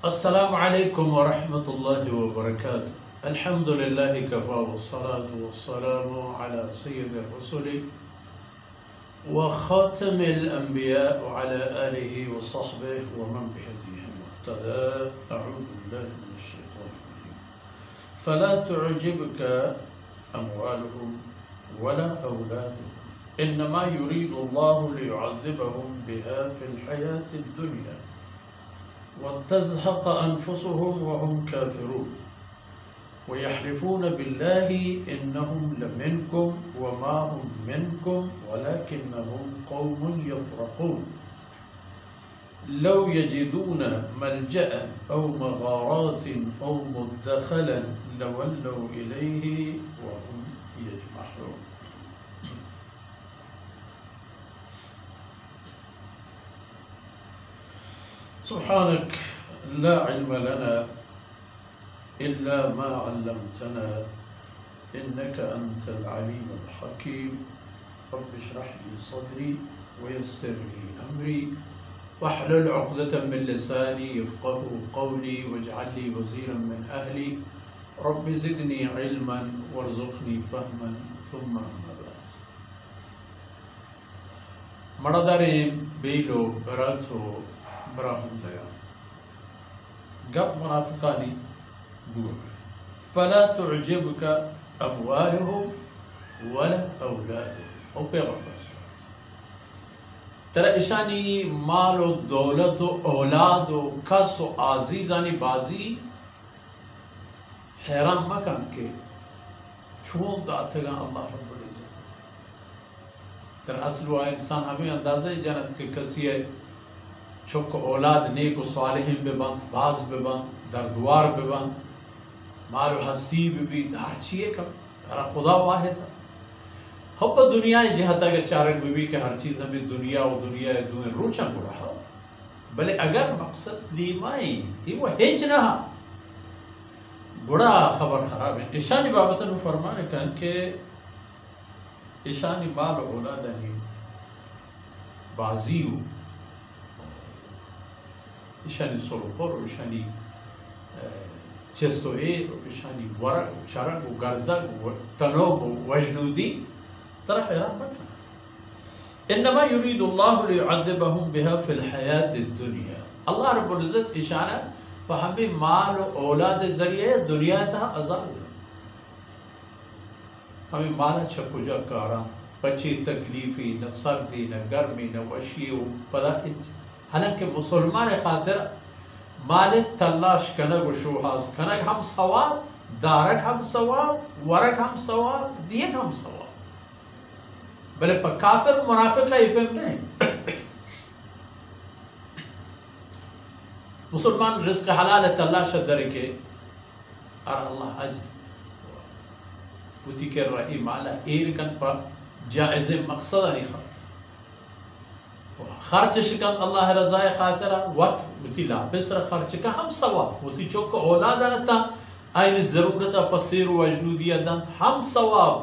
السلام عليكم ورحمة الله وبركاته. الحمد لله كفى والصلاة والسلام على سيد الرسل وخاتم الأنبياء وعلى آله وصحبه ومن بهديه مهتدى. أعوذ بالله من الشيطان الرجيم. فلا تعجبك أموالهم ولا أولادهم إنما يريد الله ليعذبهم بها في الحياة الدنيا وتزهق أنفسهم وهم كافرون ويحلفون بالله إنهم لمنكم وما هم منكم ولكنهم قوم يفرقون لو يجدون ملجأ أو مغارات أو مدخلا لولوا إليه وهم يجمحون. سبحانك لا علم لنا إلا ما علمتنا إنك أنت العليم الحكيم. رب اشرح لي صدري ويسر لي أمري واحلل عقدة من لساني يفقه قولي واجعل لي وزيرا من أهلي رب زدني علما وارزقني فهما ثم أما بعد. مرداري بيلو براتو براهم ديا قب منافقاني بقول فلا تعجبك أموالهم ولا أولادهم أو پیغمبر ترى إشاني مال و دولت و اولاد و کس و عزیزانی بازی حیران مکند که چون داتگان اللہ رب العزت در اصل وہ انسان ہمیں اندازہ جانت کہ کسی ہے چک اولاد نیک و صالحین ببن باز ببن دردوار ببن مال و ہستی ببن ہر چیئے کم خدا واحد ہے. حب دنیا جہتا کہ چارک بی کہ ہر چیز ہمیں دنیا و دنیا دنیا روچن کو رہا بلے اگر مقصد لیمائی یہ وہ ہیچ نہا بڑا خبر خراب ہے. اشانی بابتن فرمانے کن کہ اشانی مال و اولادنی بازیو اشانی سلوپر و اشانی چستو ایر و اشانی ورق و چرق و گردگ و تنوب و وجنودی ترى حيران مكان. إنما يريد الله ليعذبهم بها في الحياة الدنيا. الله رب العزت إشارة فهمي مال و اولاد ذریعے دنیا تھا عذاب ہمیں مالا چھکو جا کارا بچی تکلیفی نہ سردی نہ گرمی نہ وشی و پدا حالانکہ مسلمان خاطر مالک تلاش کنگ و شوحاس کنگ ہم ثواب دارک ہم ثواب ورک ہم ثواب دیگ ہم ثواب بلے پا کافر منافق ہے یہ نہیں. مسلمان رزق حلال ہے اللہ شدر کے اور اللہ اجر وتی کر رہی مالا ایرکن پا جائز مقصد نہیں خاطر خرچ شکن اللہ رضای خاطر وقت وتی لاپس را خرچ کا ہم ثواب وتی چوک اولاد آنتا این ضرورتا پسیر و اجنودی دانت ہم ثواب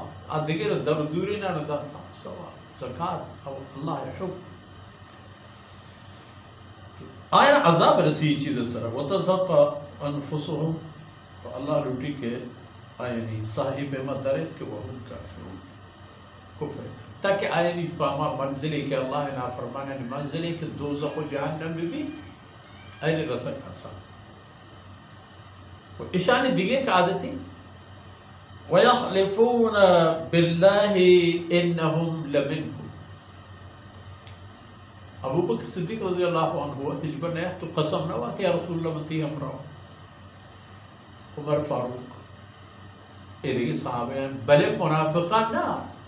دیگر دردوری نہ دانت ہم ثواب زکاة او اللہ حب آیا عذاب رسی چیز سر وتزهق انفسهم اللہ لوٹی کے آئینی صاحب مدرد کے وہم کافرون کفر تاکہ آئینی پاما منزلی کے اللہ نافرمانے منزلی کے دوزخ و جہنم بھی آئینی رسک حسن اشانی دیگے کا عادتی وَيَحْلِفُونَ بِاللَّهِ إِنَّهُمْ لَمِنْكُمْ. ابو بکر صدیق رضی اللہ عنہ ہوا ہجبر نے تو قسم نہ ہوا کہ یا رسول اللہ منتی ہم رہو عمر فاروق ادھے صحابہ بلے منافقان نہ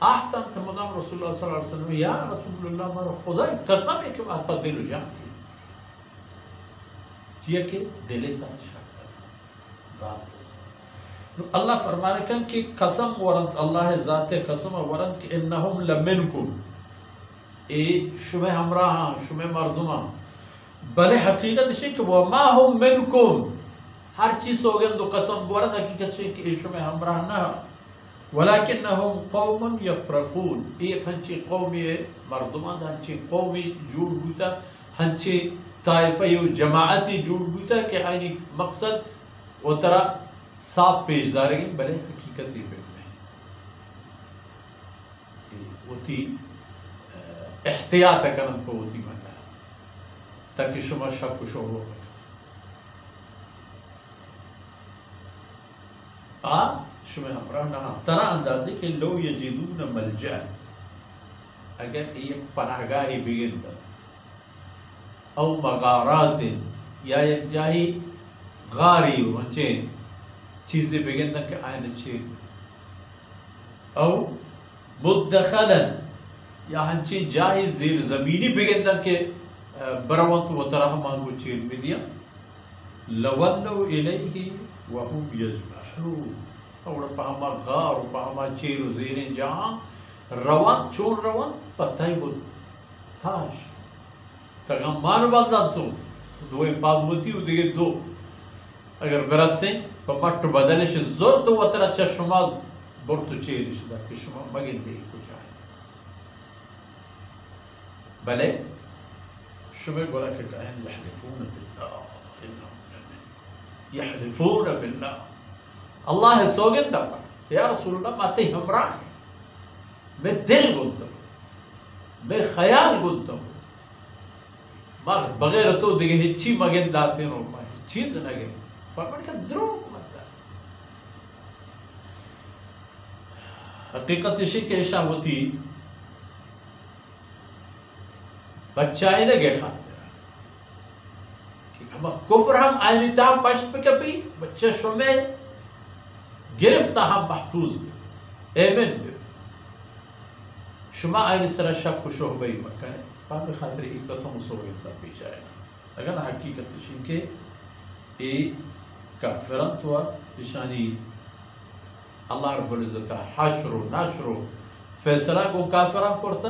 آہتاں تمام رسول اللہ صلی اللہ علیہ وسلم یا رسول اللہ مرا خدا قسم ہے کہ بات پر دل ہو جانتی چیئے کہ دلے تا شاکر ذات اللہ فرمانے کن کہ قسم ورند اللہ ذات قسم ورند کہ انہم لمنکم اے شمع ہمراہاں شمع مردماں بلے حقیقت ہے کہ وما ہم منکم ہر چیز ہو گئے تو قسم ورند حقیقت ہے کہ اے شمع ہمراہ نہ ولیکنہم قوم یفرقون ایک ہنچی قومی مردمان ہنچی قومی جوڑ ہوتا ہنچی طائفہ و جماعتی جوڑ بوتا کہ آئینی مقصد وہ طرح صاف پیش دارے گی بلے حقیقتی بے وہ تھی احتیاط کرن کو وہ تھی مانا تاکہ شما شک و شبہ ہو شما ہمراہ نہ ترا اندازے کہ لو یجدون ملجا اگر ایک پناہگاہی بگن دا او مغارات یا ایک جاہی غاری ونچین چیزیں بگن دا کہ آئین چین او مدخلا یا ہنچی جاہی زیر زمینی بگن دا کہ بروانت و طرح مانگو چین بدیا لولو الیہی وهم یجمحون اور پاہما غار و پاہما چیر و زیرین جہاں روان چون روان پتائی بود تاش تاگم مان بندن تو دو پاک ہوتی و دیگه دو اگر برستیں پا مٹ بدنش زور تو و ترہ چشماز برتو چیرش دا کہ شما مگن دے کچھ آئے بلے شما گولا کہ کہیں یحلفون باللہ یحلفون باللہ اللہ سوگن دا یا رسول اللہ ماتے ہمراہ ہیں میں دل گلتا ہوں میں خیال گلتا ہوں بغیر تو دیگه هیچی مگن داتے ہیں اور چیز نگے فرمان کا دروگ مدد حقیقت اسی کہ ایشا ہوتی بچائی نگے خاطر کہ ہم کفر ہم آئینی تاہم پشت پہ کبھی بچے شمیں گرفتہ ہم محفوظ بھی ایمن بھی شما آئینی سرہ شک و شعبہی مکنے پاہم خاطر ایک قسم سوگنتا پیچ آئے اگر حقیقت اسی کہ ایک کافران تو اشانی اللہ رب العزت حشر و نشر و فیصلہ کو کافران کرتا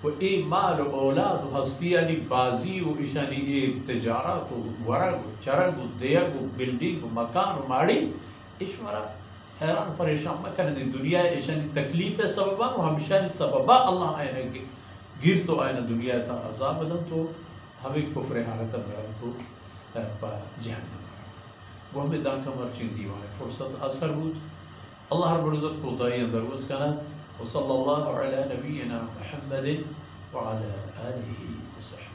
و ای مال و اولاد و ہستی یعنی بازی و اشانی ای تجارت و ورگ و چرگ و دیگ و بلڈنگ و مکان و ماڑی اشمارا حیران پریشان مکن دی دنیا اشانی تکلیف سببا و ہمشانی سببا اللہ آئینے گیر تو آئینے دنیا تا عذاب بدن تو ہمیں کفر حالتا میرا تو جہنم وہ ہمیں دان کا مرچین دیوانے فرصت اثر بود اللہ رب العزت کو دائی اندر وز کنا وصلی اللہ علی نبینا محمد وعلى آلہ وصحبہ